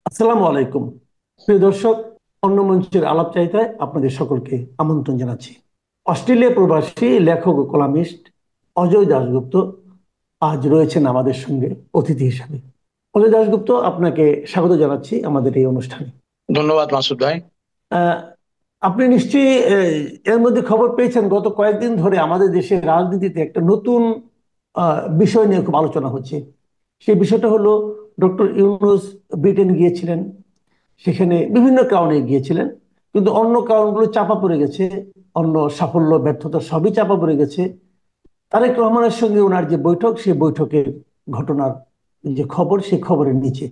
আসসালামু আলাইকুম। প্রিয় দর্শক, অন্য মঞ্চের আলাপচারিতায় আপনাদের সকলকে আমন্ত্রণ জানাচ্ছি। অস্ট্রেলিয়া প্রবাসী লেখক ও কলামিস্ট অজয় দাশগুপ্ত আজ রয়েছেন আমাদের সঙ্গে অতিথি হিসাবে। অজয় দাশগুপ্ত, আপনাকে স্বাগত জানাচ্ছি আমাদের এই অনুষ্ঠানে। ধন্যবাদ মাসুদ ভাই। আহ, আপনি নিশ্চয়ই এর মধ্যে খবর পেয়েছেন, গত কয়েকদিন ধরে আমাদের দেশের রাজনীতিতে একটা নতুন বিষয় নিয়ে খুব আলোচনা হচ্ছে। সেই বিষয়টা হলো, ডক্টর ইউনূস ব্রিটেন গিয়েছিলেন, সেখানে বিভিন্ন কারণে গিয়েছিলেন, কিন্তু অন্য কারণগুলো চাপা পড়ে গেছে। অন্য সাফল্য ব্যর্থতা সবই চাপা পড়ে গেছে। তারেক রহমানের সঙ্গে ওনার যে বৈঠক, সেই বৈঠকের ঘটনার যে খবর, সেই খবরের নিচে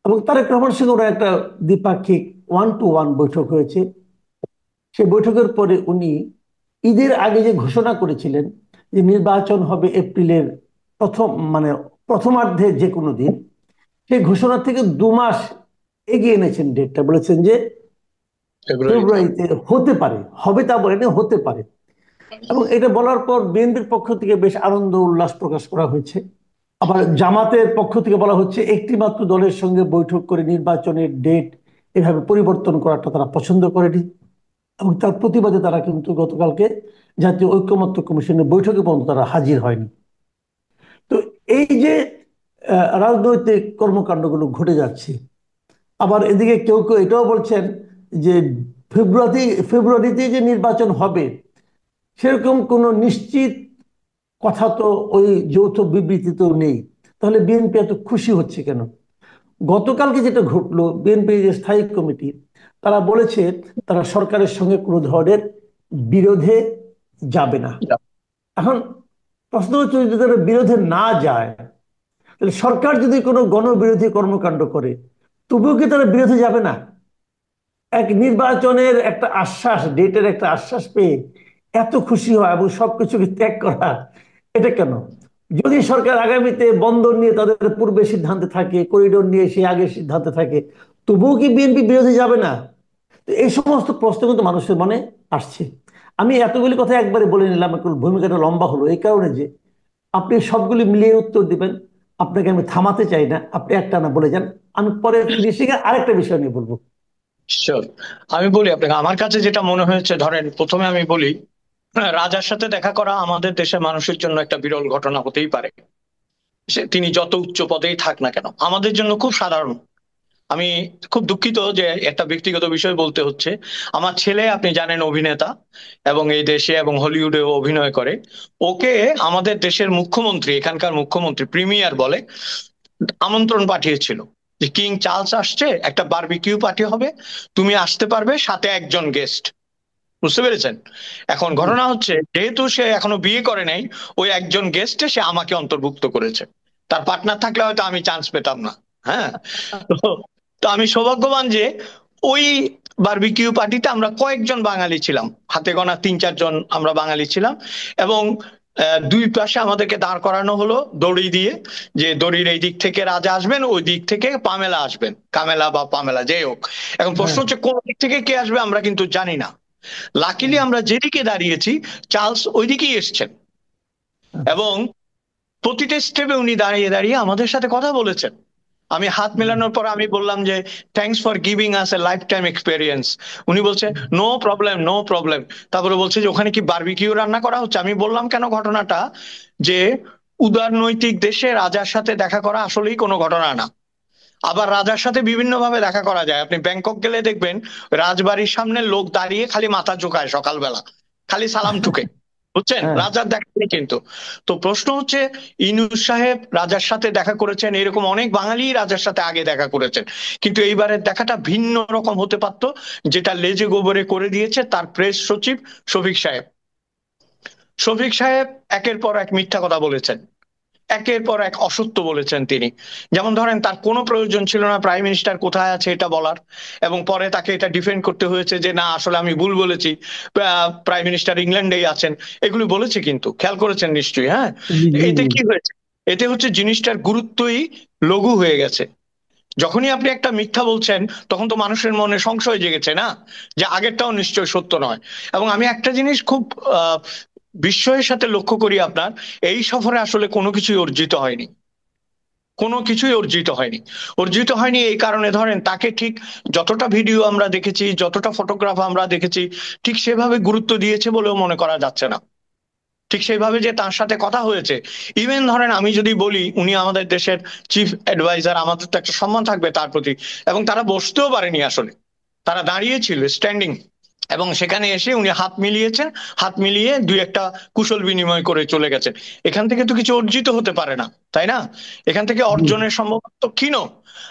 এবং তারেক রহমানের সঙ্গে ওনার একটা দ্বিপাক্ষিক ওয়ান টু ওয়ান বৈঠক হয়েছে। সেই বৈঠকের পরে উনি ঈদের আগে যে ঘোষণা করেছিলেন যে নির্বাচন হবে এপ্রিলের প্রথম মানে প্রথমার্ধে যে কোনো দিন, সেই ঘোষণা থেকে 2 মাস এগিয়ে এনেছেন ডেটটা। বলেছেন যে ফেব্রুয়ারিতে। ফেব্রুয়ারিতে হতে পারে, হবে তা বলেনি, হতে পারে। এবং এটা বলার পর বিএনপির পক্ষ থেকে বেশ আনন্দ উল্লাস প্রকাশ করা হয়েছে। আবার জামাতের পক্ষ থেকে বলা হচ্ছে একটি মাত্র দলের সঙ্গে বৈঠক করে নির্বাচনের ডেট এভাবে পরিবর্তন করাটা তারা পছন্দ করেনি এবং তার প্রতিবাদে তারা কিন্তু গতকালকে জাতীয় ঐকমত্য কমিশনের বৈঠকে পর্যন্ত তারা হাজির হয়নি। তো এই যে রাজনৈতিক কর্মকাণ্ডগুলো ঘটে যাচ্ছে, আবার এদিকে কেউ কেউ এটাও বলছেন যে ফেব্রুয়ারিতে যে নির্বাচন হবে সেরকম কোনো নিশ্চিত কথা তো ওই যৌথ বিবৃতিতেও নেই। তাহলে বিএনপি এত খুশি হচ্ছে কেন? গতকালকে যেটা ঘটলো, বিএনপি যে স্থায়ী কমিটি, তারা বলেছে তারা সরকারের সঙ্গে কোনো ধরনের বিরোধে যাবে না। এখন প্রশ্ন হচ্ছে, যদি তারা বিরোধে না যায়, তাহলে সরকার যদি কোনো গণবিরোধী কর্মকাণ্ড করে, তবুও কি তারা বিরোধে যাবে না? এক নির্বাচনের একটা আশ্বাস, ডেটের একটা আশ্বাস পেয়ে এত খুশি হয় এবং সবকিছুকে ত্যাগ করা, এটা কেন? যদি সরকার আগামীতে বন্দর নিয়ে তাদের পূর্বে সিদ্ধান্তে থাকে, করিডোর নিয়ে সে আগের সিদ্ধান্তে থাকে, তবুও কি বিএনপি বিরোধী যাবে না? তো এই সমস্ত প্রশ্ন কিন্তু মানুষের মনে আসছে। আমি এতগুলি কথা একবারে বলে নিলাম, একটু ভূমিকাটা লম্বা হলো এই কারণে যে আপনি সবগুলি মিলিয়ে উত্তর দিবেন। আপনাকে আমি থামাতে চাই না, আপনি একটা না বলে যান, আমি পরে ফিনিশিং আরেকটা বিষয় নিয়ে বলবো। শিওর। আমি বলি আপনাকে, আমার কাছে যেটা মনে হয়েছে, ধরেন প্রথমে আমি বলি, রাজার সাথে দেখা করা আমাদের দেশের মানুষের জন্য একটা বিরল ঘটনা হতেই পারে। তিনি যত উচ্চ পদেই থাক না কেন, আমাদের জন্য খুব সাধারণ। আমি খুব দুঃখিত যে একটা ব্যক্তিগত বিষয় বলতে হচ্ছে। আমার ছেলে, আপনি জানেন, অভিনেতা, এবং এই দেশে এবং হলিউডে অভিনয় করে। ওকে আমাদের দেশের মুখ্যমন্ত্রী, এখানকার মুখ্যমন্ত্রী প্রিমিয়ার বলে আমন্ত্রণ পাঠিয়েছিল যে কিং চার্লস আসছে, একটা বারবিকিউ পার্টি হবে, তুমি আসতে পারবে, সাথে একজন গেস্ট। বুঝতে পেরেছেন? এখন জি। ঘটনা হচ্ছে, যেহেতু সে এখনো বিয়ে করে নাই, ওই একজন গেস্টে সে আমাকে অন্তর্ভুক্ত করেছে। তার পার্টনার থাকলে হয়তো আমি চান্স পেতাম না। হ্যাঁ। তো তো আমি সৌভাগ্যবান যে ওই বারবিকিউ পার্টিতে আমরা কয়েকজন বাঙালি ছিলাম, হাতে গোনা 3-4 জন আমরা বাঙালি ছিলাম। এবং দুই পাশে আমাদেরকে দাঁড় করানো হলো দড়ি দিয়ে, যে দড়ির এই দিক থেকে রাজা আসবেন, ওই দিক থেকে পামেলা আসবেন, কামেলা বা পামেলা যাই হোক। এখন প্রশ্ন হ্যাঁ। হচ্ছে কোন দিক থেকে কে আসবে আমরা কিন্তু জানি না। লাকিলি আমরা যেদিকে দাঁড়িয়েছি, চার্লস ওইদিকেই এসছেন। আচ্ছা। এবং প্রতিটা স্টেপে উনি দাঁড়িয়ে দাঁড়িয়ে আমাদের সাথে কথা বলেছেন। আমি হাত মেলানোর পর আমি বললাম যে thanks for giving us A life time experience. উনি বলছে নো প্রবলেম, নো প্রবলেম। তারপরে বলছে যে ওখানে কি বারবিকিউ রান্না করা হচ্ছে। আমি বললাম কেন ঘটনাটা, যে উদারনৈতিক দেশে রাজার সাথে দেখা করা আসলেই কোনো ঘটনা না। আবার রাজার সাথে বিভিন্ন ভাবে দেখা করা যায়। আপনি ব্যাংকক গেলে দেখবেন রাজবাড়ির সামনে লোক দাঁড়িয়ে খালি মাথা ঝুঁকায় সকালবেলা, খালি সালাম ঠুকে। বুঝছেন? হ্যাঁ। রাজার দেখা নেই কিন্তু। তো প্রশ্ন হচ্ছে, ইনুস সাহেব রাজার সাথে দেখা করেছেন, এরকম অনেক বাঙালি রাজার সাথে আগে দেখা করেছেন, কিন্তু এইবারের দেখাটা ভিন্ন রকম হতে পারতো। যেটা লেজে গোবরে করে দিয়েছে তার প্রেস সচিব শফিক সাহেব। শফিক সাহেব একের পর এক মিথ্যা কথা বলেছেন, একের পর এক অসত্য বলেছেন তিনি। যেমন ধরেন, তার কোনো প্রয়োজন ছিল না প্রাইম মিনিস্টার কোথায় আছে এটা বলার, এবং পরে তাকে এটা ডিফেন্ড করতে হয়েছে যে না, আসলে আমি ভুল বলেছি, প্রাইম মিনিস্টার ইংল্যান্ডেই আছেন। এগুলি বলেছে, কিন্তু খেয়াল করেছেন নিশ্চয়ই। হ্যাঁ। জি, জি, এতে জি। কি হয়েছে? এতে হচ্ছে জিনিসটার গুরুত্বই লঘু হয়ে গেছে। যখনই আপনি একটা মিথ্যা বলছেন, তখন তো মানুষের মনে সংশয় জেগেছে না, যে আগেরটাও নিশ্চয় সত্য নয়। এবং আমি একটা জিনিস খুব আহ বিস্ময়ের সাথে লক্ষ্য করি, আপনার এই সফরে আসলে কোনো কিছুই অর্জিত হয়নি। কোনো কিছুই অর্জিত হয়নি। অর্জিত হয়নি এই কারণে ধরেন তাকে ঠিক যতটা ভিডিও আমরা দেখেছি, যতটা ফটোগ্রাফ আমরা দেখেছি, ঠিক সেভাবে গুরুত্ব দিয়েছে বলেও মনে করা যাচ্ছে না। ঠিক সেইভাবে যে তার সাথে কথা হয়েছে, ইভেন ধরেন আমি যদি বলি উনি আমাদের দেশের চিফ অ্যাডভাইজার, আমাদের তো একটা সম্মান থাকবে তার প্রতি। এবং তারা বসতেও পারেনি আসলে, তারা দাঁড়িয়েছিল স্ট্যান্ডিং, এবং সেখানে এসে উনি হাত মিলিয়েছেন, হাত মিলিয়ে দুই একটা কুশল বিনিময় করে চলে গেছেন। এখান থেকে তো কিছু অর্জিত হতে পারে না, তাই না? এখান থেকে অর্জনের সম্ভাবনা তো ক্ষীণ।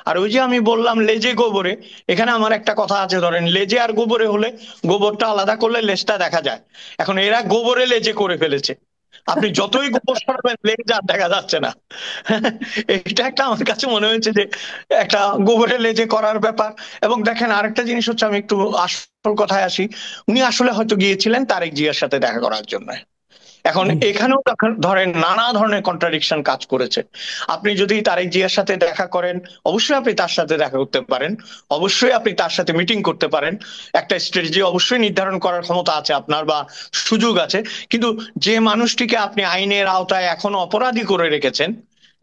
আর ওই যে আমি বললাম লেজে গোবরে, এখানে আমার একটা কথা আছে, ধরেন লেজে আর গোবরে হলে গোবরটা আলাদা করলে লেজটা দেখা যায়। এখন এরা গোবরে লেজে করে ফেলেছে, আপনি যতই গোবর সরাবেন লেজ আর দেখা যাচ্ছে না। এটা একটা আমার কাছে মনে হয়েছে যে একটা গোবরে লেজে করার ব্যাপার। এবং দেখেন আরেকটা জিনিস হচ্ছে, আমি একটু আসল কথায় আসি, উনি আসলে হয়তো গিয়েছিলেন তারেক জিয়ার সাথে দেখা করার জন্য। এখন এখানেও ধরেন নানা ধরনের কন্ট্রাডিকশন কাজ করেছে। আপনি যদি তারেক জিয়ার সাথে দেখা করেন, অবশ্যই আপনি তার সাথে দেখা করতে পারেন, অবশ্যই আপনি তার সাথে মিটিং করতে পারেন, একটা স্ট্র্যাটেজি অবশ্যই নির্ধারণ করার ক্ষমতা আছে আপনার বা সুযোগ আছে। কিন্তু যে মানুষটিকে আপনি আইনের আওতায় এখনো অপরাধী করে রেখেছেন,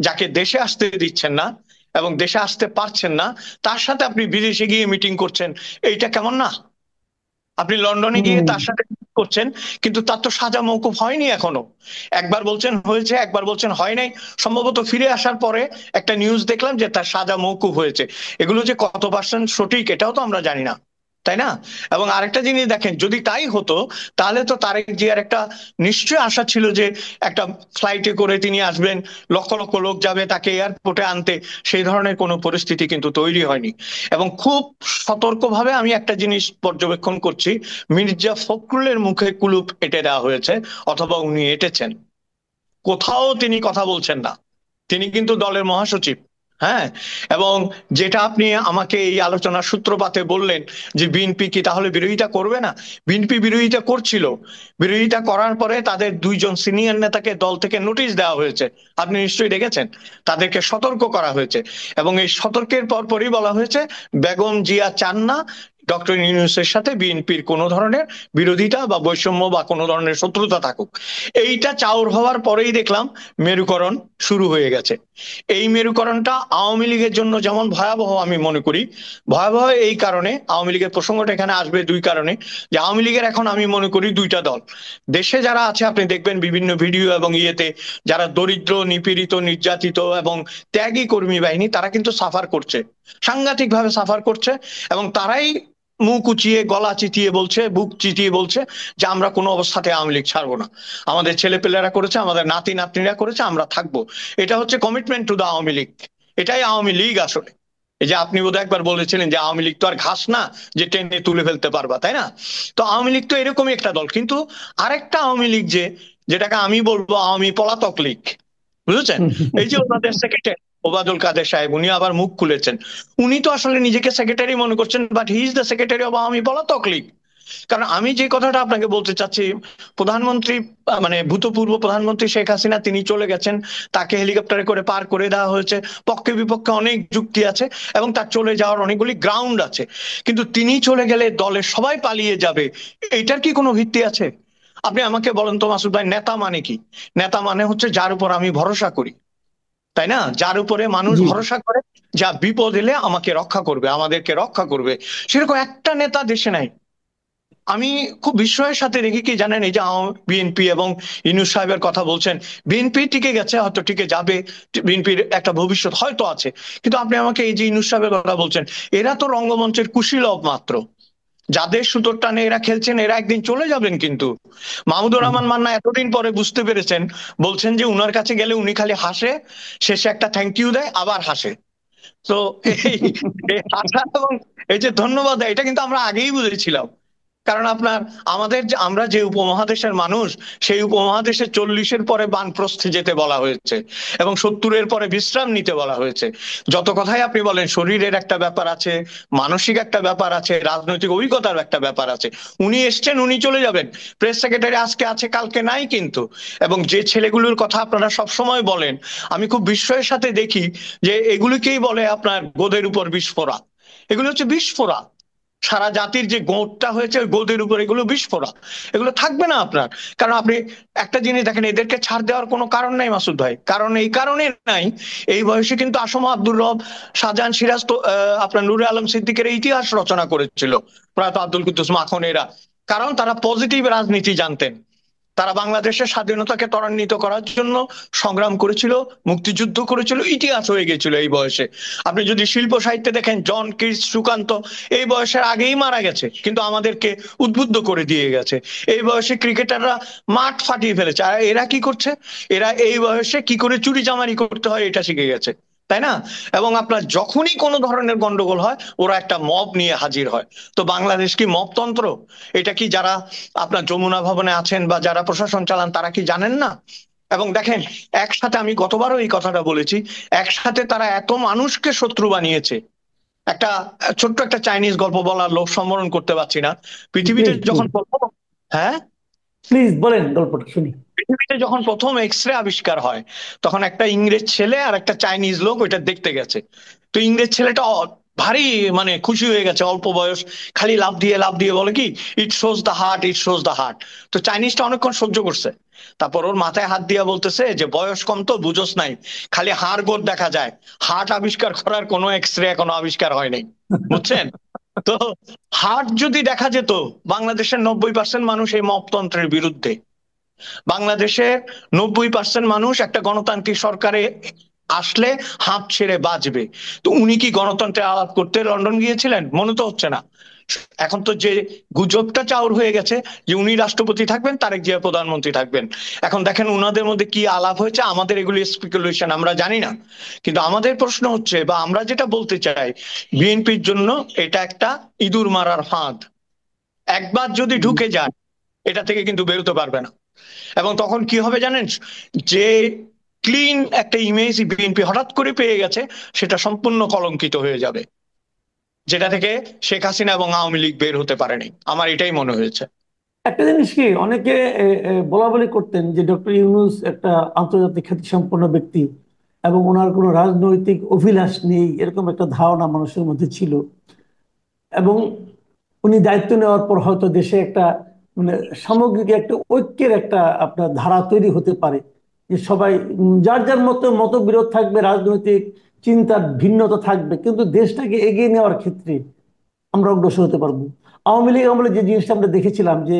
যাকে দেশে আসতে দিচ্ছেন না এবং দেশে আসতে পারছেন না, তার সাথে আপনি বিদেশে গিয়ে মিটিং করছেন, এইটা কেমন না? আপনি লন্ডনে গিয়ে তার সাথে করছেন, কিন্তু তার তো সাজা মওকুফ হয়নি এখনো। একবার বলছেন হয়েছে, একবার বলছেন হয় নাই। সম্ভবত ফিরে আসার পরে একটা নিউজ দেখলাম যে তার সাজা মওকুফ হয়েছে। এগুলো যে কত পার্সেন্ট সঠিক এটাও তো আমরা জানি না, তাই না? এবং আরেকটা জিনিস দেখেন, যদি তাই হতো তাহলে তো তারেক জিয়ার একটা নিশ্চয় আশা ছিল যে একটা ফ্লাইটে করে তিনি আসবেন, লক্ষ লক্ষ লোক যাবে তাকে এয়ারপোর্টে আনতে। সেই ধরনের কোনো পরিস্থিতি কিন্তু তৈরি হয়নি। এবং খুব সতর্কভাবে আমি একটা জিনিস পর্যবেক্ষণ করছি, মির্জা ফখরুলের মুখে কুলুপ এঁটে দেওয়া হয়েছে, অথবা উনি এঁটেছেন। কোথাও তিনি কথা বলছেন না, তিনি কিন্তু দলের মহাসচিব। হ্যাঁ, এবং যেটা আপনি আমাকে এই আলোচনার সূত্রপাতে বললেন যে বিএনপি কি তাহলে বিরোধিতা করবে না, বিএনপি বিরোধিতা করছিল। বিরোধিতা করার পরে তাদের দুইজন সিনিয়র নেতাকে দল থেকে নোটিশ দেওয়া হয়েছে, আপনি নিশ্চয়ই দেখেছেন। তাদেরকে সতর্ক করা হয়েছে, এবং এই সতর্কের পরপরই বলা হয়েছে বেগম জিয়া চান না ডক্টর ইউনূসের সাথে বিএনপির কোন ধরনের বিরোধিতা বা বৈষম্য বা কোন ধরনের শত্রুতা থাকুক। এইটা চাউর হওয়ার পরেই দেখলাম মেরুকরণ শুরু হয়ে গেছে। এই মেরুকরণটা আওয়ামী লীগের জন্য যেমন ভয়াবহ আমি মনে করি, ভয়াবহ এই কারণে, আওয়ামী লীগের প্রসঙ্গটা এখানে আসবে দুই কারণে, যে আওয়ামী লীগের এখন আমি মনে করি দুইটা দল। দেশে যারা আছে আপনি দেখবেন বিভিন্ন ভিডিও এবং ইয়েতে, যারা দরিদ্র, নিপীড়িত, নির্যাতিত এবং ত্যাগী কর্মী বাহিনী, তারা কিন্তু সাফার করছে, সাংঘাতিক ভাবে সাফার করছে। এবং তারাই মুখ উঁচিয়ে, গলা চিতিয়ে বলছে, বুক চিতিয়ে বলছে যে আমরা কোনো অবস্থাতে আওয়ামী লীগ ছাড়বো না। আমাদের ছেলেপেলেরা করেছে, আমাদের নাতি নাতনিরা করেছে, আমরা থাকবো। এটা হচ্ছে commitment to the Awami League. এটাই আওয়ামী লীগ আসলে। এই যে আপনি বোধহয় একবার বলেছিলেন যে আওয়ামী লীগ তো আর ঘাস না যে টেনে তুলে ফেলতে পারবা, তাই না? তো আওয়ামী লীগ তো এরকমই একটা দল। কিন্তু আরেকটা আওয়ামী লীগ যেটাকে আমি বলবো আওয়ামী পলাতক লীগ, বুঝেছেন? এই যে ওনাদের সেক্রেটারি ওবায়দুল কাদের সাহেব, উনি আবার মুখ খুলেছেন। উনি তো আসলে নিজেকে সেক্রেটারি মনে করছেন, but he is the secretary of Awami পলাতক লীগ। কারণ আমি যে কথাটা আপনাকে বলতে চাচ্ছি, প্রধানমন্ত্রী মানে ভূতপূর্ব প্রধানমন্ত্রী শেখ হাসিনা তিনি চলে গেছেন, তাকে হেলিকপ্টারে করে পার করে দেওয়া হয়েছে, পক্ষে বিপক্ষে অনেক যুক্তি আছে এবং তার চলে যাওয়ার অনেকগুলি গ্রাউন্ড আছে। কিন্তু তিনি চলে গেলে দলের সবাই পালিয়ে যাবে, এটার কি কোনো ভিত্তি আছে? আপনি আমাকে বলেন তো মাসুদ ভাই, নেতা মানে কি? নেতা মানে হচ্ছে যার উপর আমি ভরসা করি, তাই না? যার উপরে মানুষ জি। ভরসা করে, যা বিপদ এলে আমাকে রক্ষা করবে, আমাদেরকে রক্ষা করবে। সেরকম একটা নেতা দেশে নাই। আমি খুব বিস্ময়ের সাথে দেখি কি জানেন, এই যে বিএনপি এবং ইউনূস সাহেবের কথা বলছেন, বিএনপি টিকে গেছে, হয়তো টিকে যাবে, বিএনপির একটা ভবিষ্যৎ হয়তো আছে। কিন্তু আপনি আমাকে এই যে ইউনূস সাহেবের কথা বলছেন, এরা তো রঙ্গমঞ্চের কুশীলব মাত্র। যাদের সুতোর টানে এরা খেলছেন, এরা একদিন চলে যাবেন। কিন্তু মাহমুদুর রহমান মান্না এতদিন পরে বুঝতে পেরেছেন, বলছেন যে উনার কাছে গেলে উনি খালি হাসে, শেষে একটা থ্যাংক ইউ দেয়, আবার হাসে। তো এই এই হাসা এবং এই যে ধন্যবাদ দেয়, এটা কিন্তু আমরা আগেই বুঝেছিলাম। কারণ আপনার আমাদের আমরা যে উপমহাদেশের মানুষ, সেই উপমহাদেশের 40-এর পরে বানপ্রস্থে যেতে বলা হয়েছে এবং 70-এর পরে বিশ্রাম নিতে বলা হয়েছে। যত কথাই আপনি বলেন, শরীরের একটা ব্যাপার আছে, মানসিক একটা ব্যাপার আছে, রাজনৈতিক অভিজ্ঞতার একটা ব্যাপার আছে। উনি এসছেন, উনি চলে যাবেন। প্রেস সেক্রেটারি আজকে আছে, কালকে নাই কিন্তু। এবং যে ছেলেগুলোর কথা আপনারা সব সময় বলেন, আমি খুব বিস্ময়ের সাথে দেখি যে এগুলিকেই বলে আপনার গোদের উপর বিস্ফোরা। এগুলো হচ্ছে বিস্ফোরা। সারা জাতির যে গোঁদটা হয়েছে ওই গোঁদের উপর এগুলো বিস্ফোরা, এগুলো থাকবে না আপনার। কারণ আপনি একটা জিনিস দেখেন, এদেরকে ছাড় দেওয়ার কোনো কারণ নাই মাসুদ ভাই, কারণ এই কারণে নাই, এই বয়সে কিন্তু আসম আব্দুর রব, শাহজাহান সিরাজ তো আপনার নূরে আলম সিদ্দিকের ইতিহাস রচনা করেছিল, প্রয়াত আব্দুল কুদ্দুস মাখন এরা। কারণ তারা পজিটিভ রাজনীতি জানতেন, তারা বাংলাদেশের স্বাধীনতাকে ত্বরান্বিত করার জন্য সংগ্রাম করেছিল, মুক্তিযুদ্ধ করেছিল, ইতিহাস হয়ে গেছিল এই বয়সে। আপনি যদি শিল্প সাহিত্যে দেখেন, জন কিটস, সুকান্ত এই বয়সের আগেই মারা গেছে, কিন্তু আমাদেরকে উদ্বুদ্ধ করে দিয়ে গেছে। এই বয়সে ক্রিকেটাররা মাঠ ফাটিয়ে ফেলেছে, আর এরা কি করছে? এরা এই বয়সে কি করে চুরি চামারি করতে হয় এটা শিখে গেছে, তাই না? এবং আপনার যখনই কোনো ধরনের গন্ডগোল হয় ওরা একটা মব নিয়ে হাজির হয়। তো বাংলাদেশ কি মবতন্ত্র? এটা কি যারা আপনার যমুনা ভবনে আছেন বা যারা প্রশাসন চালান তারা কি জানেন না? এবং দেখেন, একসাথে, আমি গতবারও এই কথাটা বলেছি, একসাথে তারা এত মানুষকে শত্রু বানিয়েছে। একটা ছোট্ট একটা চাইনিজ গল্প বলার লোভ সম্বরণ করতে পারছি না। পৃথিবীতে প্লিজ যখন প্রথম, হ্যাঁ, প্লিজ বলেন গল্পটা শুনি। পৃথিবীতে যখন প্রথম এক্স রে আবিষ্কার হয় তখন একটা ইংরেজ ছেলে আর একটা চাইনিজ লোক ওইটা দেখতে গেছে। তো ইংরেজ ছেলেটা ভারী মানে খুশি হয়ে গেছে, অল্প বয়স, খালি লাফ দিয়ে লাফ দিয়ে বলে কি, it shows the heart, it shows the heart. তো চাইনিজটা অনেকক্ষণ সহ্য করছে, তারপর ওর মাথায় হাত দিয়া বলতেছে যে বয়স কম তো, বুঝোস নাই, খালি হাড় গোড় দেখা যায়, হার্ট আবিষ্কার করার কোনো এক্স রে এখনো আবিষ্কার হয়নি, বুঝছেন? তো হার্ট যদি দেখা যেত, বাংলাদেশের 90% মানুষ এই মপতন্ত্রের বিরুদ্ধে। বাংলাদেশে 90% মানুষ একটা গণতান্ত্রিক সরকারে আসলে হাঁপ ছেড়ে বাঁচবে। তো উনি কি গণতন্ত্রের আলাপ করতে লন্ডন গিয়েছিলেন? মনে তো হচ্ছে না। এখন তো যে গুজবটা চাউর হয়ে গেছে যে উনি রাষ্ট্রপতি থাকবেন, তারেক জিয়া প্রধানমন্ত্রী থাকবেন। এখন দেখেন উনাদের মধ্যে কি আলাপ হয়েছে, আমাদের এগুলি স্পেকুলেশন, আমরা জানি না। কিন্তু আমাদের প্রশ্ন হচ্ছে, বা আমরা যেটা বলতে চাই, বিএনপির জন্য এটা একটা ইঁদুর মারার ফাঁদ। একবার যদি ঢুকে যায় এটা থেকে কিন্তু বেরোতে পারবে না। এবং তখন কি হবে জানেন? যে ক্লিন একটা ইমেজ বিএনপি হঠাৎ করে পেয়ে গেছে সেটা সম্পূর্ণ কলঙ্কিত হয়ে যাবে, যেটা থেকে শেখ হাসিনা এবং আওয়ামী লীগ বের হতে পারেনি, আমার এটাই মনে হয়েছে। একটা জিনিস কি, অনেকে বলা বলি করতেন যে ডক্টর ইউনূস একটা আন্তর্জাতিক খ্যাতিসম্পন্ন ব্যক্তি এবং ওনার কোনো রাজনৈতিক অভিলাষ নেই, এরকম একটা ধারণা মানুষের মধ্যে ছিল। এবং উনি দায়িত্ব নেওয়ার পর হয়তো দেশে একটা মানে সামগ্রিক একটা ঐক্যের একটা আপনার ধারা তৈরি হতে পারে, যে সবাই যার যার মতো মতবিরোধ থাকবে, রাজনৈতিক চিন্তার ভিন্নতা থাকবে, কিন্তু দেশটাকে এগিয়ে নেওয়ার ক্ষেত্রে আমরা অগ্রসর হতে পারবো। আওয়ামী লীগ আমলে যে জিনিসটা আমরা দেখেছিলাম, যে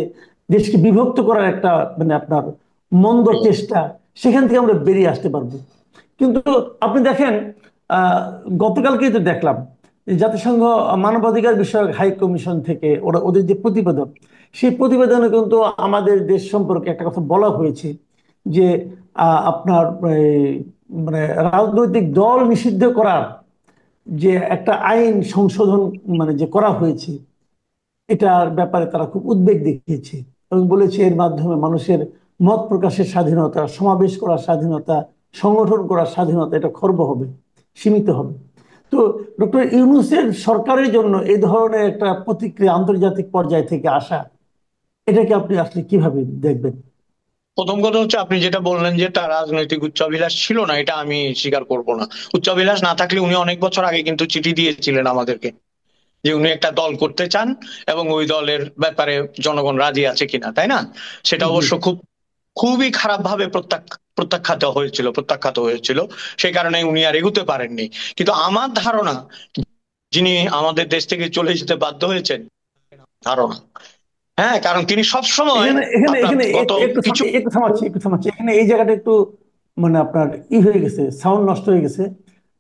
দেশকে বিভক্ত করার একটা মানে আপনার মন্দ চেষ্টা, সেখান থেকে আমরা বেরিয়ে আসতে পারবো। কিন্তু আপনি দেখেন, গতকালকেই তো দেখলাম যে জাতিসংঘ মানবাধিকার বিষয়ক হাই কমিশন থেকে ওদের যে প্রতিবেদন, সেই প্রতিবেদনে কিন্তু আমাদের দেশ সম্পর্কে একটা কথা বলা হয়েছে যে আপনার মানে রাজনৈতিক দল নিষিদ্ধ করার যে একটা আইন সংশোধন মানে যে করা হয়েছে, এটার ব্যাপারে তারা খুব উদ্বেগ দেখিয়েছে এবং বলেছে এর মাধ্যমে মানুষের মত প্রকাশের স্বাধীনতা, সমাবেশ করার স্বাধীনতা, সংগঠন করার স্বাধীনতা এটা খর্ব হবে, সীমিত হবে। তো ডক্টর ইউনূসের সরকারের জন্য এই ধরনের একটা প্রতিক্রিয়া আন্তর্জাতিক পর্যায় থেকে আসা, এটাকে আপনি আসলে কিভাবে দেখবেন? প্রথম কথা হচ্ছে, আপনি যেটা বললেন যে তার রাজনৈতিক উচ্চাভিলাষ ছিল না, এটা আমি স্বীকার করব না। উচ্চাভিলাষ না থাকলে উনি অনেক বছর আগে কিন্তু চিঠি দিয়েছিলেন আমাদেরকে যে উনি একটা দল করতে চান এবং ওই দলের ব্যাপারে জনগণ রাজি আছে কিনা, তাই না? সেটা জি। অবশ্য খুবই খারাপ ভাবে প্রত্যাখ্যাত হয়েছিল। সেই কারণে উনি আর এগুতে পারেননি। কিন্তু আমার ধারণা, যিনি আমাদের দেশ থেকে চলে যেতে বাধ্য হয়েছেন, ধারণা, হ্যাঁ, কারণ তিনি সবসময় এখানে এখানে আপনার এখানে গত কিছু, একটু থামাচ্ছি এখানে, এই জায়গাটা একটু মানে আপনার হয়ে গেছে, সাউন্ড নষ্ট হয়ে গেছে।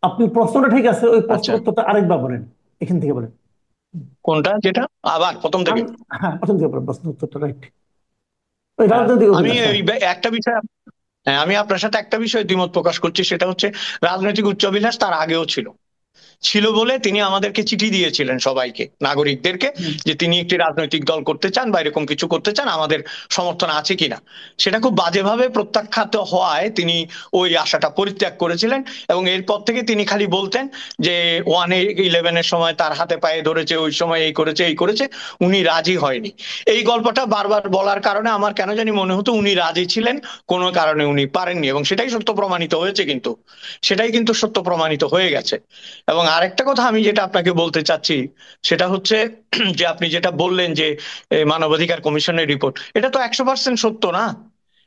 আপনি প্রশ্নটা ঠিক আছে, ওই আচ্ছা, প্রশ্নের উত্তরটা আরেকবার বলেন, এখান থেকে বলেন। কোনটা, যেটা আবার প্রথম থেকে? হ্যাঁ, প্রথম থেকে বলেন প্রশ্নের উত্তরটা, রাইট। ওই হ্যাঁ, রাজনৈতিক আমি অভিলাষ, হ্যাঁ। একটা বিষয়, হ্যাঁ, আমি আপনার সাথে একটা বিষয়ে দ্বিমত প্রকাশ করছি, সেটা হচ্ছে রাজনৈতিক উচ্চাভিলাষ তার আগেও ছিল। বলে তিনি আমাদেরকে চিঠি দিয়েছিলেন সবাইকে, নাগরিকদেরকে, হুম। যে তিনি একটি রাজনৈতিক দল করতে চান বা এরকম কিছু করতে চান, আমাদের সমর্থন আছে কিনা। সেটা খুব বাজেভাবে প্রত্যাখ্যাত হওয়ায় তিনি ওই আশাটা পরিত্যাগ করেছিলেন। এবং এরপর থেকে তিনি খালি বলতেন যে 1-11 সময় তার হাতে পায়ে ধরেছে, ওই সময় এই করেছে এই করেছে, উনি রাজি হয়নি। এই গল্পটা বারবার বলার কারণে আমার কেন জানি মনে হতো উনি রাজি ছিলেন, কোনো কারণে উনি পারেননি, এবং সেটাই সত্য প্রমাণিত হয়েছে। কিন্তু সেটাই কিন্তু সত্য প্রমাণিত হয়ে গেছে। এবং আরেকটা কথা আমি যেটা আপনাকে বলতে চাচ্ছি সেটা হচ্ছে যে আপনি যেটা বললেন যে মানবাধিকার কমিশনের রিপোর্ট, এটা তো 100% সত্য না।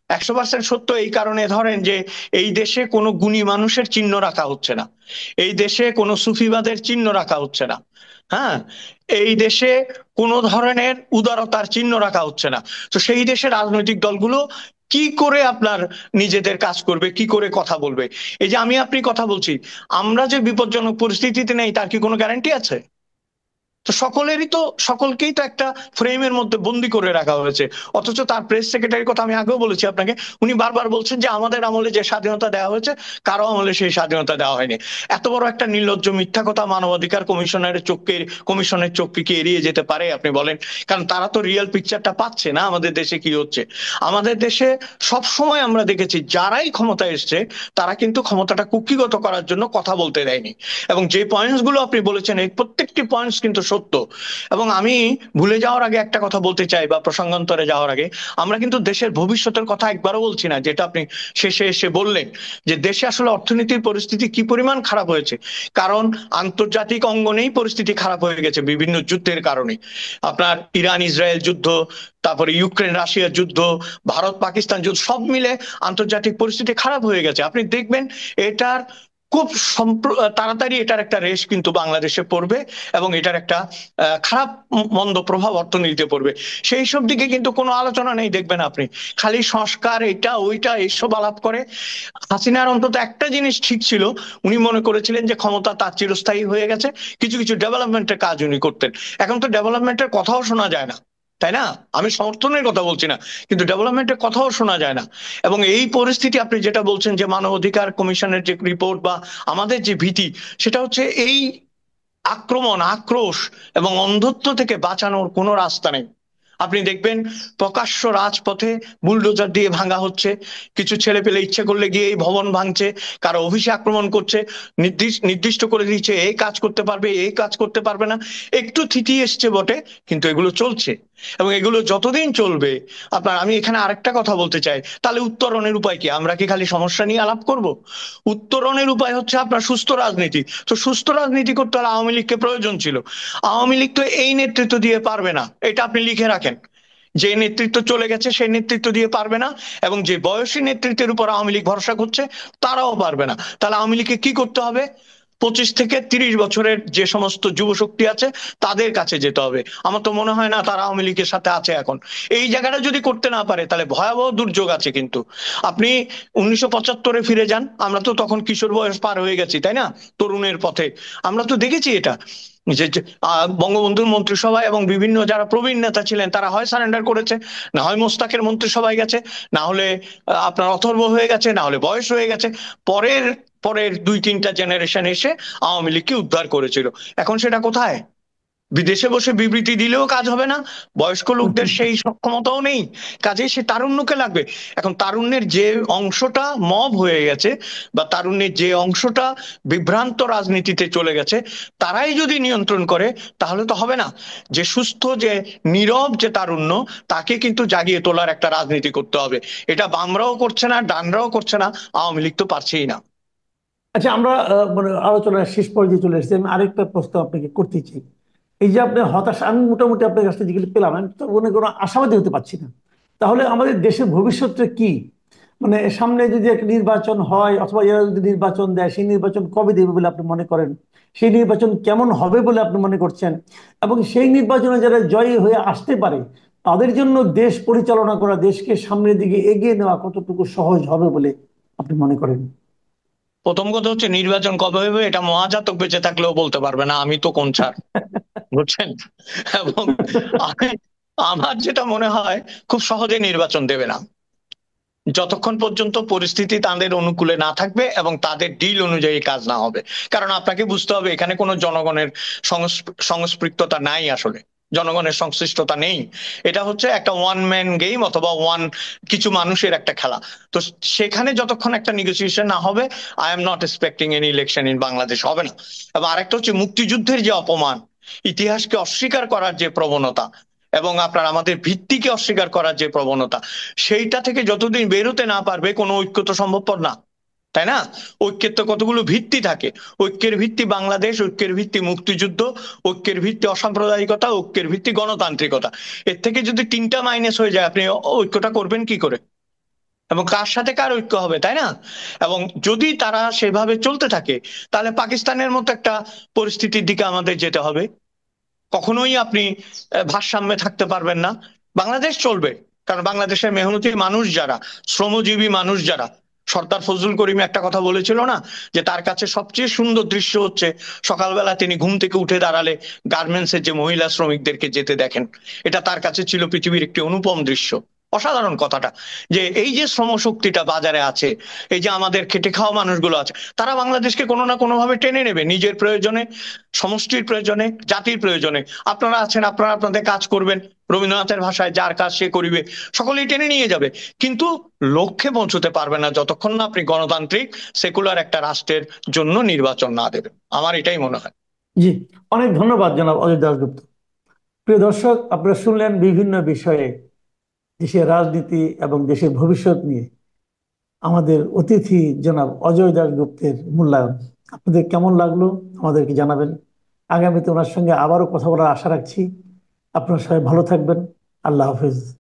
100% সত্য এই কারণে ধরেন যে এই দেশে কোনো গুণী মানুষের চিহ্ন রাখা হচ্ছে না, এই দেশে কোনো সুফিবাদের চিহ্ন রাখা হচ্ছে না, হ্যাঁ, এই দেশে কোনো ধরনের উদারতার চিহ্ন রাখা হচ্ছে না। তো সেই দেশের রাজনৈতিক দলগুলো কি করে আপনার নিজেদের কাজ করবে, কি করে কথা বলবে? এই যে আমি আপনি কথা বলছি, আমরা যে বিপজ্জনক পরিস্থিতিতে নেই তার কি কোনো গ্যারান্টি আছে? তো সকলকেই তো একটা ফ্রেমের মধ্যে বন্দি করে রাখা হয়েছে। অথচ তার প্রেস সেক্রেটারির কথা আমি আগেও বলেছি আপনাকে, উনি বারবার বলছেন যে আমাদের আমলে যে স্বাধীনতা দেওয়া হয়েছে কারো আমলে সেই স্বাধীনতা দেওয়া হয়নি। এত বড় একটা নির্লজ্জ মিথ্যা কথা মানবাধিকার কমিশনের চোখকে কি এড়িয়ে যেতে পারে আপনি বলেন? কারণ তারা তো রিয়েল পিকচারটা পাচ্ছে না আমাদের দেশে কি হচ্ছে। আমাদের দেশে সব সময় আমরা দেখেছি যারাই ক্ষমতায় এসছে তারা কিন্তু ক্ষমতাটা কুক্ষিগত করার জন্য কথা বলতে দেয়নি। এবং যে পয়েন্টস গুলো আপনি বলেছেন এই প্রত্যেকটি পয়েন্টস কিন্তু সত্য। এবং আমি ভুলে যাওয়ার আগে একটা কথা বলতে চাই, বা প্রসঙ্গান্তরে যাওয়ার আগে, আমরা কিন্তু দেশের ভবিষ্যতের কথা একবারও বলছি না, যেটা আপনি শেষে এসে বললেন যে দেশে আসলে অর্থনীতির পরিস্থিতি কি পরিমাণ খারাপ হয়েছে। কারণ আন্তর্জাতিক অঙ্গনেই পরিস্থিতি খারাপ হয়ে গেছে বিভিন্ন যুদ্ধের কারণে। আপনার ইরান ইসরায়েল যুদ্ধ, তারপরে ইউক্রেন রাশিয়ার যুদ্ধ, ভারত পাকিস্তান যুদ্ধ, সব মিলে আন্তর্জাতিক পরিস্থিতি খারাপ হয়ে গেছে। আপনি দেখবেন এটার খুব তাড়াতাড়ি এটার একটা রেশ কিন্তু বাংলাদেশে পড়বে, এবং এটার একটা খারাপ মন্দ প্রভাব অর্থনীতিতে পড়বে। সেই সব দিকে কিন্তু কোনো আলোচনা নেই দেখবেন আপনি, খালি সংস্কার এটা ওইটা এইসব আলাপ করে। হাসিনার অন্তত একটা জিনিস ঠিক ছিল, উনি মনে করেছিলেন যে ক্ষমতা তার চিরস্থায়ী হয়ে গেছে, কিছু কিছু ডেভেলপমেন্টের কাজ উনি করতেন। এখন তো ডেভেলপমেন্টের কথাও শোনা যায় না, তাই না? আমি সমর্থনের কথা বলছি না, কিন্তু ডেভেলপমেন্টের কথাও শোনা যায় না। এবং এই পরিস্থিতি আপনি যেটা বলছেন যে মানবাধিকার কমিশনের যে রিপোর্ট বা আমাদের যে ভীতি, সেটা হচ্ছে এই আক্রমণ আক্রোশ এবং অন্ধত্ব থেকে বাঁচানোর কোনো রাস্তা নেই। আপনি দেখবেন প্রকাশ্য রাজপথে বুলডোজার দিয়ে ভাঙা হচ্ছে, কিছু ছেলে পেলে ইচ্ছে করলে গিয়ে এই ভবন ভাঙছে, কারো অফিসে আক্রমণ করছে, নির্দিষ্ট করে দিচ্ছে এই কাজ করতে পারবে এই কাজ করতে পারবে না। একটু থিতি এসছে বটে, কিন্তু এগুলো চলছে। এবং এগুলো যতদিন চলবে, আমি এখানে আরেকটা কথা বলতে চাই, তাহলে উত্তরণের উপায় কি? আমরা কি খালি সমস্যা নিয়ে আলাপ করব? উত্তরণের উপায় হচ্ছে আপনার সুস্থ রাজনীতি। তো সুস্থ রাজনীতি করতে হলে আওয়ামী লীগকে প্রয়োজন ছিল। আওয়ামী লীগ তো এই নেতৃত্ব দিয়ে পারবে না, এটা আপনি লিখে রাখেন। যে নেতৃত্ব চলে গেছে সেই নেতৃত্ব দিয়ে পারবে না, এবং যে বয়সী নেতৃত্বের উপর আওয়ামী লীগ ভরসা করছে তারাও পারবে না। তাহলে আওয়ামী লীগকে কি করতে হবে? 25 থেকে 30 বছরের যে সমস্ত যুব শক্তি আছে তাদের কাছে যেতে হবে। আমার তো মনে হয় না তারা আওয়ামী লীগের সাথে আছে এখন। এই জায়গাটা যদি করতে না পারে তাহলে ভয়াবহ দুর্যোগ আছে কিন্তু। আপনি 1975-এ ফিরে যান, আমরা তো তখন কিশোর বয়স পার হয়ে গেছি, তাই না? তরুণের পথে আমরা তো দেখেছি এটা, বঙ্গবন্ধুর মন্ত্রিসভায় এবং বিভিন্ন যারা প্রবীণ নেতা ছিলেন তারা হয় সারেন্ডার করেছে, না হয় মোস্তাকের মন্ত্রিসভায় গেছে, না হলে আপনার অথর্ব হয়ে গেছে, না হলে বয়স হয়ে গেছে। পরের পরের 2-3টা জেনারেশন এসে আওয়ামী লীগকে উদ্ধার করেছিল। এখন সেটা কোথায়? বিদেশে বসে বিবৃতি দিলেও কাজ হবে না, বয়স্ক লোকদের সেই সক্ষমতাও নেই, কাজেই সে তারুণ্যকে লাগবে। এখন তারুণ্যের যে অংশটা মব হয়ে গেছে, বা তারুণ্যের যে অংশটা বিভ্রান্ত রাজনীতিতে চলে গেছে, তারাই যদি নিয়ন্ত্রণ করে তাহলে তো হবে না। যে সুস্থ যে নীরব যে তারুণ্য, তাকে কিন্তু জাগিয়ে তোলার একটা রাজনীতি করতে হবে। এটা বামরাও করছে না, ডানরাও করছে না, আওয়ামী লীগ তো পারছেই না। আচ্ছা, আমরা মানে আলোচনার শেষ পর্যায়ে চলে এসেছি। আমি আরেকটা প্রশ্ন আপনাকে করতে চাই। এই যে আপনি হতাশা, আমি মোটামুটি আপনার কাছ থেকে যেগুলো পেলাম, আমি তো কোনো আশাবাদী হতে পারছি না। তাহলে আমাদের দেশের ভবিষ্যৎটা কি? মানে সামনে যদি একটা নির্বাচন হয়, অথবা এরা যদি নির্বাচন দেয়, সেই নির্বাচন কবে দেবে বলে আপনি মনে করেন? সেই নির্বাচন কেমন হবে বলে আপনি মনে করছেন? এবং সেই নির্বাচনে যারা জয়ী হয়ে আসতে পারে তাদের জন্য দেশ পরিচালনা করা, দেশকে সামনের দিকে এগিয়ে নেওয়া কতটুকু সহজ হবে বলে আপনি মনে করেন? প্রথম কথা হচ্ছে নির্বাচন কবে হবে এটা মহাজাতক বেঁচে থাকলেও বলতে পারবে না, আমি তো কোন ছাড়, বুঝছেন? এবং আমি আমার যেটা মনে হয় খুব সহজে নির্বাচন দেবে না, যতক্ষণ পর্যন্ত পরিস্থিতি তাদের অনুকূলে না থাকবে এবং তাদের ডিল অনুযায়ী কাজ না হবে। কারণ আপনাকে বুঝতে হবে এখানে কোনো জনগণের সংস্পৃক্ততা নাই, আসলে জনগণের সংশ্লিষ্টতা নেই। এটা হচ্ছে একটা ওয়ান ম্যান গেম, অথবা কিছু মানুষের একটা খেলা। তো সেখানে যতক্ষণ একটা নেগোসিয়েশন না হবে, I am not expecting any election in Bangladesh, হবে না। এবং আরেকটা হচ্ছে মুক্তিযুদ্ধের যে অপমান, ইতিহাসকে অস্বীকার করার যে প্রবণতা, এবং আমাদের ভিত্তিকে অস্বীকার করার যে প্রবণতা, সেইটা থেকে যতদিন বেরোতে না পারবে কোনো ঐক্য তো সম্ভবপর না। তাই না? ঐক্যের তো কতগুলো ভিত্তি থাকে। ঐক্যের ভিত্তি বাংলাদেশ, ঐক্যের ভিত্তি মুক্তিযুদ্ধ, ঐক্যের ভিত্তি অসাম্প্রদায়িকতা, ঐক্যের ভিত্তি গণতান্ত্রিকতা। এর থেকে যদি তিনটা মাইনাস হয়ে যায়, আপনি ঐক্যটা করবেন কি করে? এবং কার সাথে কার ঐক্য হবে, তাই না? এবং যদি তারা সেভাবে চলতে থাকে, তাহলে পাকিস্তানের মতো একটা পরিস্থিতির দিকে আমাদের যেতে হবে। কখনোই আপনি ভারসাম্যে থাকতে পারবেন না। বাংলাদেশ চলবে, কারণ বাংলাদেশের মেহনতি মানুষ যারা, শ্রমজীবী মানুষ যারা, সর্দার ফজলুল করিম একটা কথা বলেছিল না, যে তার কাছে সবচেয়ে সুন্দর দৃশ্য হচ্ছে সকালবেলা তিনি ঘুম থেকে উঠে দাঁড়ালে গার্মেন্টসের যে মহিলা শ্রমিকদেরকে যেতে দেখেন। এটা তার কাছে ছিল পৃথিবীর একটি অনুপম দৃশ্য। অসাধারণ কথাটা, যে এই যে শ্রম শক্তিটা বাজারে আছে, এই যে আমাদের খেটে খাওয়া মানুষগুলো আছে, তারা বাংলাদেশকে কোনো না কোনো ভাবে টেনে নেবে নিজের প্রয়োজনে, সমষ্টির প্রয়োজনে, জাতির প্রয়োজনে। আপনারা আছেন, আপনারা আপনাদের কাজ করবেন, রবীন্দ্রনাথের ভাষায় যার কাজ সে করিবে, সকলেই টেনে নিয়ে যাবে। কিন্তু লক্ষ্যে পৌঁছতে পারবে না যতক্ষণ না আপনি গণতান্ত্রিক সেকুলার একটা রাষ্ট্রের জন্য নির্বাচন না দেবেন। আমার এটাই মনে হয়। জি, অনেক ধন্যবাদ জনাব অজয় দাশগুপ্ত। প্রিয় দর্শক, আপনারা শুনলেন বিভিন্ন বিষয়ে দেশের রাজনীতি এবং দেশের ভবিষ্যৎ নিয়ে আমাদের অতিথি জনাব অজয় দাশগুপ্তের মূল্যায়ন। আপনাদের কেমন লাগলো আমাদেরকে জানাবেন। আগামীতে ওনার সঙ্গে আবারও কথা বলার আশা রাখছি। আপনারা সবাই ভালো থাকবেন। আল্লাহ হাফেজ।